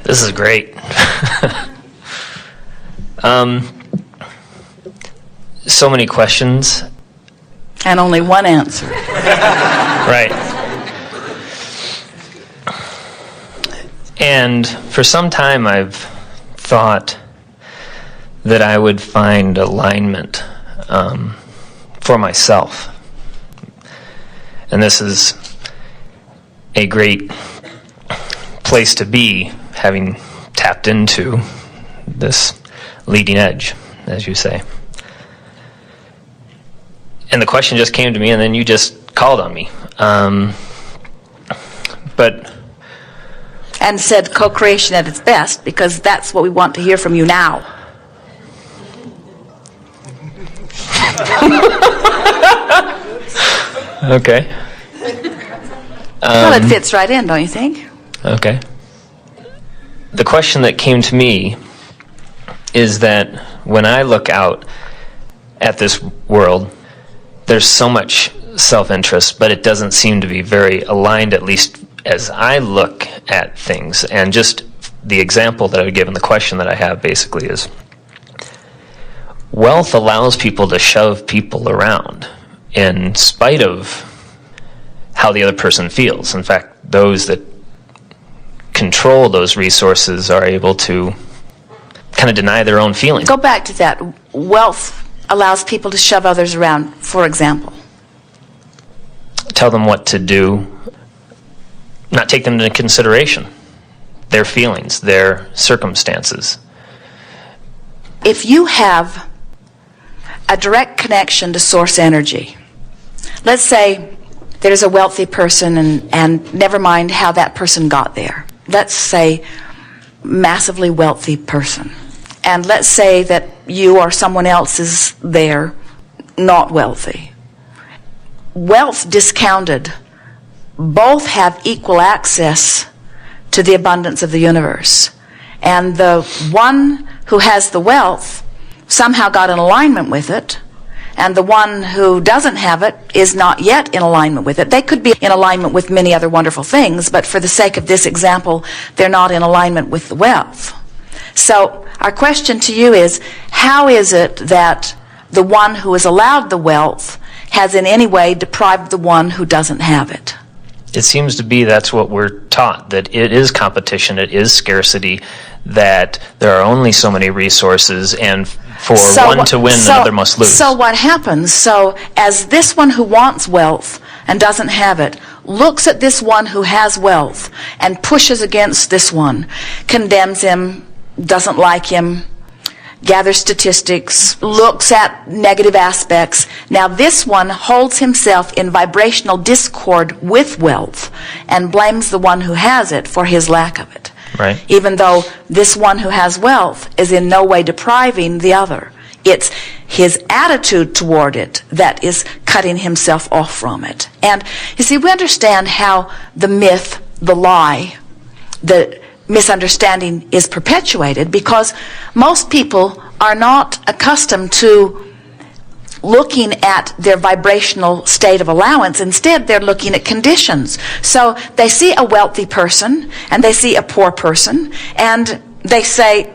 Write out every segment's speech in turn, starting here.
This is great. So many questions. And only one answer. Right. And for some time I've thought that I would find alignment for myself. And this is a great place to be, having tapped into this leading edge, as you say. And the question just came to me, and then you just called on me. And said co-creation at its best, because that's what we want to hear from you now. Okay. Well, it fits right in, don't you think? Okay. The question that came to me is that when I look out at this world, there's so much self-interest, but it doesn't seem to be very aligned, at least as I look at things. And just the example that I would give in the question that I have basically is, wealth allows people to shove people around in spite of how the other person feels. In fact, those that control those resources are able to kind of deny their own feelings. Go back to that. Wealth allows people to shove others around, for example. Tell them what to do, not take them into consideration, their feelings, their circumstances. If you have a direct connection to source energy, let's say there's a wealthy person, and never mind how that person got there. Let's say massively wealthy person. And let's say that you or someone else is there, not wealthy. Wealth discounted, both have equal access to the abundance of the universe. And the one who has the wealth somehow got in alignment with it, and the one who doesn't have it is not yet in alignment with it. They could be in alignment with many other wonderful things, but for the sake of this example, they're not in alignment with the wealth. So our question to you is, how is it that the one who is allowed the wealth has in any way deprived the one who doesn't have it? It seems to be that's what we're taught, that it is competition, it is scarcity, that there are only so many resources, and for one to win, another must lose. So what happens? So as this one who wants wealth and doesn't have it looks at this one who has wealth and pushes against this one, condemns him, doesn't like him, gathers statistics, looks at negative aspects. Now this one holds himself in vibrational discord with wealth and blames the one who has it for his lack of it. Right. Even though this one who has wealth is in no way depriving the other. It's his attitude toward it that is cutting himself off from it. And you see, we understand how the myth, the lie, the misunderstanding is perpetuated because most people are not accustomed to looking at their vibrational state of allowance. Instead, they're looking at conditions. So they see a wealthy person and they see a poor person and they say,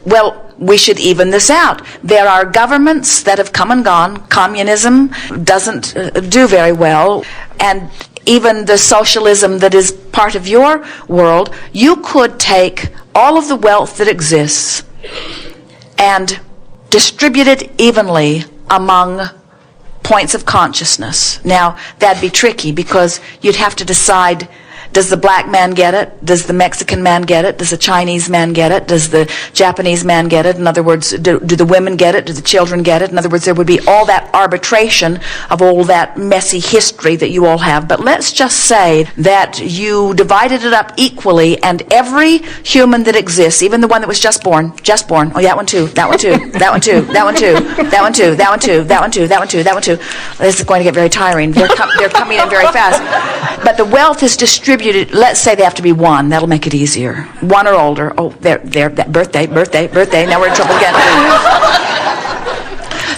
well, we should even this out. There are governments that have come and gone. Communism doesn't do very well. And even the socialism that is part of your world, you could take all of the wealth that exists and distribute it evenly among points of consciousness. Now, that'd be tricky because you'd have to decide, does the black man get it? Does the Mexican man get it? Does the Chinese man get it? Does the Japanese man get it? In other words, do the women get it? Do the children get it? In other words, there would be all that arbitration of all that messy history that you all have. But let's just say that you divided it up equally, and every human that exists, even the one that was just born, oh, that one too, that one too, that one too, that one too, that one too, that one too, that one too, that one too, that one too. This is going to get very tiring. They're coming in very fast. But the wealth is distributed. Let's say they have to be one. That'll make it easier. One or older. Oh, there. That birthday. Now we're in trouble again.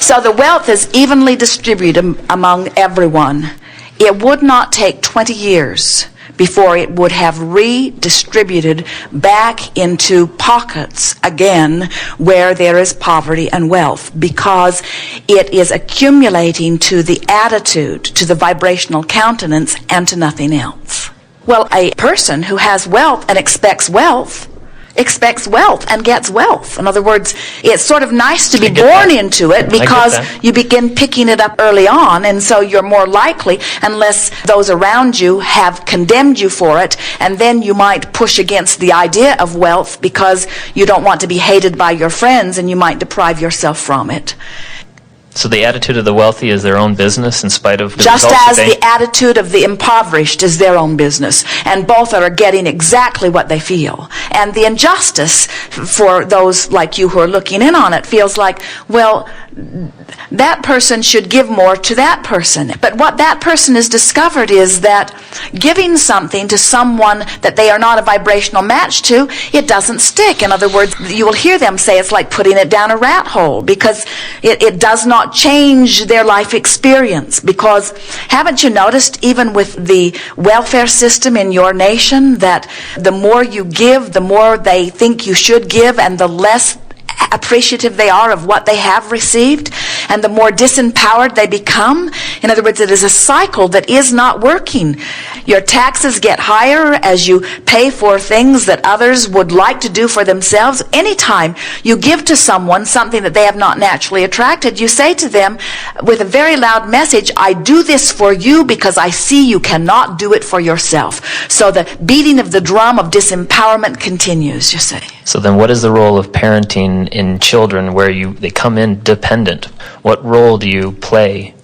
So the wealth is evenly distributed among everyone. It would not take 20 years before it would have redistributed back into pockets again where there is poverty and wealth, because it is accumulating to the attitude, to the vibrational countenance, and to nothing else. Well, a person who has wealth and expects wealth and gets wealth. In other words, it's sort of nice to be born into it, because you begin picking it up early on, and so you're more likely, unless those around you have condemned you for it, and then you might push against the idea of wealth because you don't want to be hated by your friends, and you might deprive yourself from it. So the attitude of the wealthy is their own business in spite of the just results as the attitude of the impoverished is their own business, and both are getting exactly what they feel. And the injustice for those like you who are looking in on it feels like, well, that person should give more to that person. But what that person has discovered is that giving something to someone that they are not a vibrational match to, it doesn't stick. In other words, you will hear them say it's like putting it down a rat hole, because it does not change their life experience. Because haven't you noticed, even with the welfare system in your nation, that the more you give, the more they think you should give, and the less appreciative they are of what they have received, and the more disempowered they become? In other words, it is a cycle that is not working. Your taxes get higher as you pay for things that others would like to do for themselves. Anytime you give to someone something that they have not naturally attracted, you say to them with a very loud message, I do this for you because I see you cannot do it for yourself. So the beating of the drum of disempowerment continues, you see. So then what is the role of parenting in children where they come in dependent? What role do you play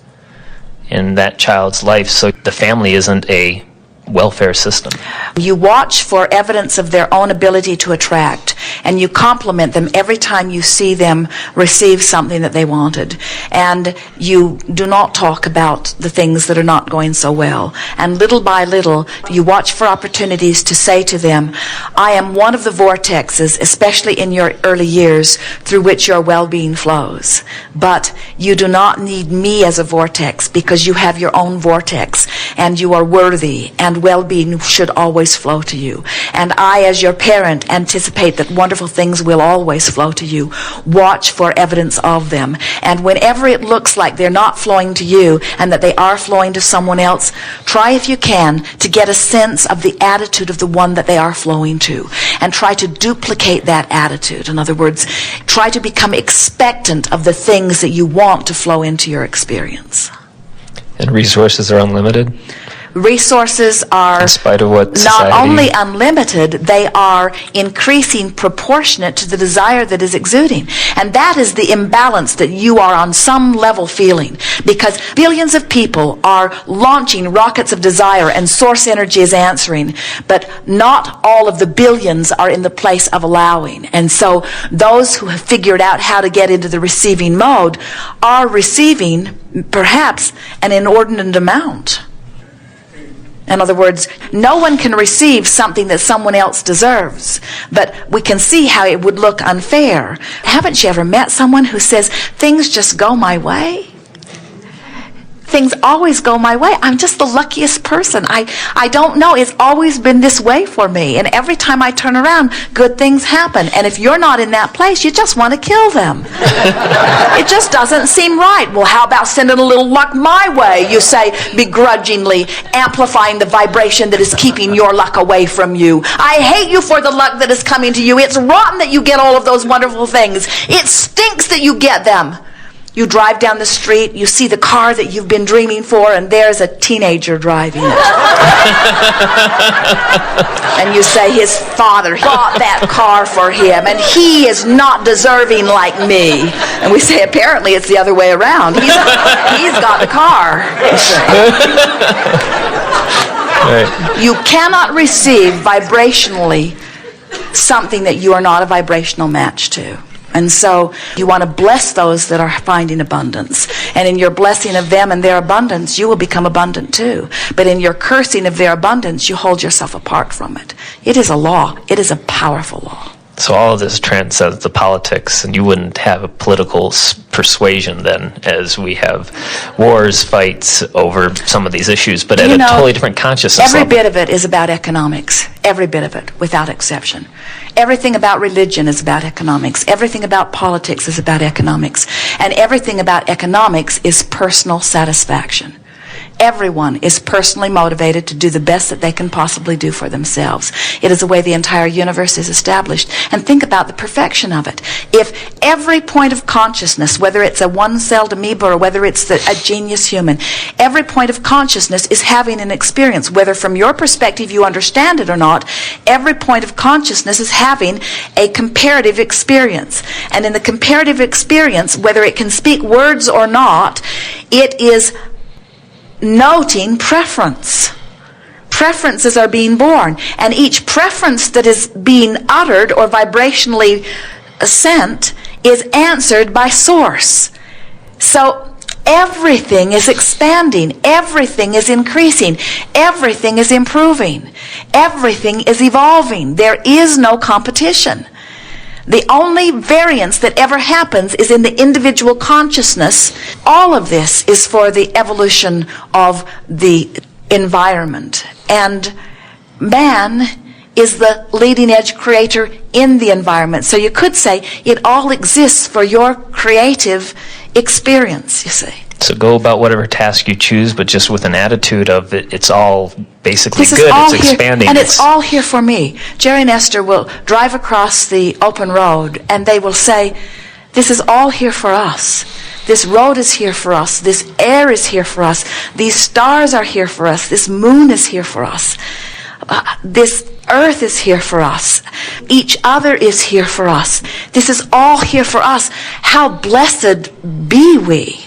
in that child's life so the family isn't a welfare system? You watch for evidence of their own ability to attract, and you compliment them every time you see them receive something that they wanted. And you do not talk about the things that are not going so well. And little by little, you watch for opportunities to say to them, I am one of the vortexes, especially in your early years, through which your well-being flows. But you do not need me as a vortex, because you have your own vortex, and you are worthy, and well-being should always flow to you. And I, as your parent, anticipate that wonderful things will always flow to you. Watch for evidence of them. And whenever it looks like they're not flowing to you and that they are flowing to someone else, try if you can to get a sense of the attitude of the one that they are flowing to, and try to duplicate that attitude. In other words, try to become expectant of the things that you want to flow into your experience. And resources are unlimited? Resources are, in spite of what society, not only unlimited, they are increasing proportionate to the desire that is exuding. And that is the imbalance that you are on some level feeling. Because billions of people are launching rockets of desire, and source energy is answering. But not all of the billions are in the place of allowing. And so those who have figured out how to get into the receiving mode are receiving perhaps an inordinate amount. In other words, no one can receive something that someone else deserves, but we can see how it would look unfair. Haven't you ever met someone who says, things just go my way? Things always go my way. I'm just the luckiest person. I don't know. It's always been this way for me. And every time I turn around, good things happen. And if you're not in that place, you just want to kill them. It just doesn't seem right. Well, how about sending a little luck my way, you say, begrudgingly, amplifying the vibration that is keeping your luck away from you. I hate you for the luck that is coming to you. It's rotten that you get all of those wonderful things. It stinks that you get them. You drive down the street, you see the car that you've been dreaming for, and there's a teenager driving it. And you say, his father bought that car for him, and he is not deserving like me. And we say, apparently it's the other way around. He's got the car. Right. You cannot receive vibrationally something that you are not a vibrational match to. And so you want to bless those that are finding abundance. And in your blessing of them and their abundance, you will become abundant too. But in your cursing of their abundance, you hold yourself apart from it. It is a law. It is a powerful law. So all of this transcends the politics, and you wouldn't have a political persuasion then, as we have wars, fights over some of these issues, but at a totally different consciousness level. Every bit level. of it is about economics. Every bit of it, without exception. Everything about religion is about economics. Everything about politics is about economics. And everything about economics is personal satisfaction. Everyone is personally motivated to do the best that they can possibly do for themselves. It is the way the entire universe is established. And think about the perfection of it. If every point of consciousness, whether it's a one-celled amoeba or whether it's a genius human, every point of consciousness is having an experience, whether from your perspective you understand it or not, every point of consciousness is having a comparative experience. And in the comparative experience, whether it can speak words or not, it is noting preference. Preferences are being born, and each preference that is being uttered or vibrationally sent is answered by source. So everything is expanding, everything is increasing, everything is improving, everything is evolving. There is no competition. The only variance that ever happens is in the individual consciousness. All of this is for the evolution of the environment. And man is the leading edge creator in the environment. So you could say it all exists for your creative experience, you see. So go about whatever task you choose, but just with an attitude of it's all basically this good, it's here, expanding. And it's all here for me. Jerry and Esther will drive across the open road, and they will say, this is all here for us. This road is here for us. This air is here for us. These stars are here for us. This moon is here for us. This earth is here for us. Each other is here for us. This is all here for us. How blessed be we.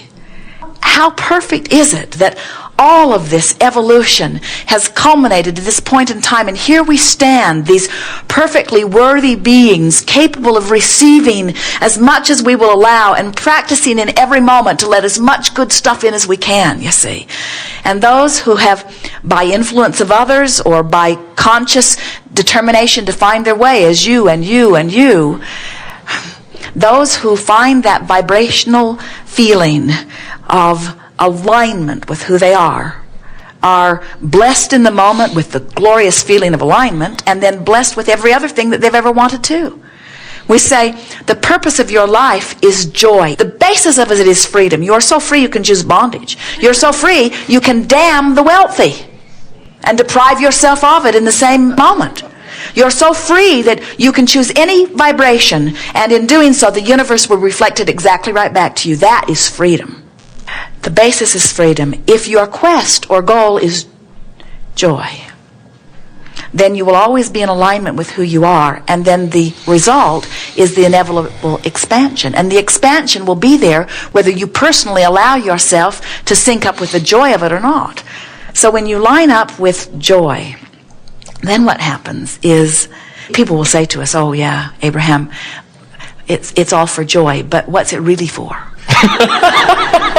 How perfect is it that all of this evolution has culminated to this point in time, and here we stand, these perfectly worthy beings, capable of receiving as much as we will allow and practicing in every moment to let as much good stuff in as we can, you see. And those who have, by influence of others or by conscious determination to find their way, as you and you and you, those who find that vibrational feeling of alignment with who they are blessed in the moment with the glorious feeling of alignment, and then blessed with every other thing that they've ever wanted to. We say the purpose of your life is joy. The basis of it is freedom. You are so free you can choose bondage. You're so free you can damn the wealthy and deprive yourself of it in the same moment. You're so free that you can choose any vibration, and in doing so the universe will reflect it exactly right back to you. That is freedom. The basis is freedom. If your quest or goal is joy, then you will always be in alignment with who you are, and then the result is the inevitable expansion. And the expansion will be there whether you personally allow yourself to sync up with the joy of it or not. So when you line up with joy, then what happens is people will say to us, oh yeah, Abraham, it's all for joy, but what's it really for?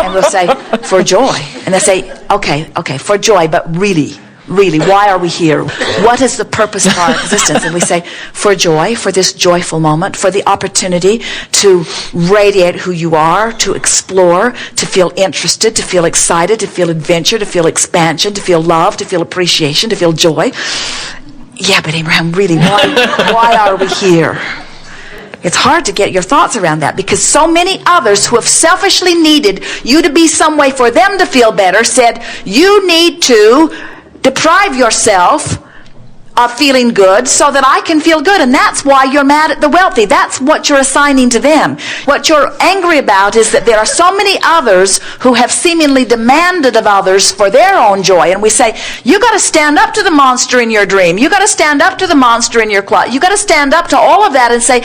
And we'll say, for joy. And they say, okay, for joy, but really, why are we here? What is the purpose of our existence? And we say, for joy, for this joyful moment, for the opportunity to radiate who you are, to explore, to feel interested, to feel excited, to feel adventure, to feel expansion, to feel love, to feel appreciation, to feel joy. Yeah, but Abraham, really, why are we here? It's hard to get your thoughts around that, because so many others who have selfishly needed you to be some way for them to feel better said, you need to deprive yourself of feeling good so that I can feel good. And that's why you're mad at the wealthy. That's what you're assigning to them. What you're angry about is that there are so many others who have seemingly demanded of others for their own joy. And we say, you got to stand up to the monster in your dream. You got to stand up to the monster in your closet. You got to stand up to all of that and say,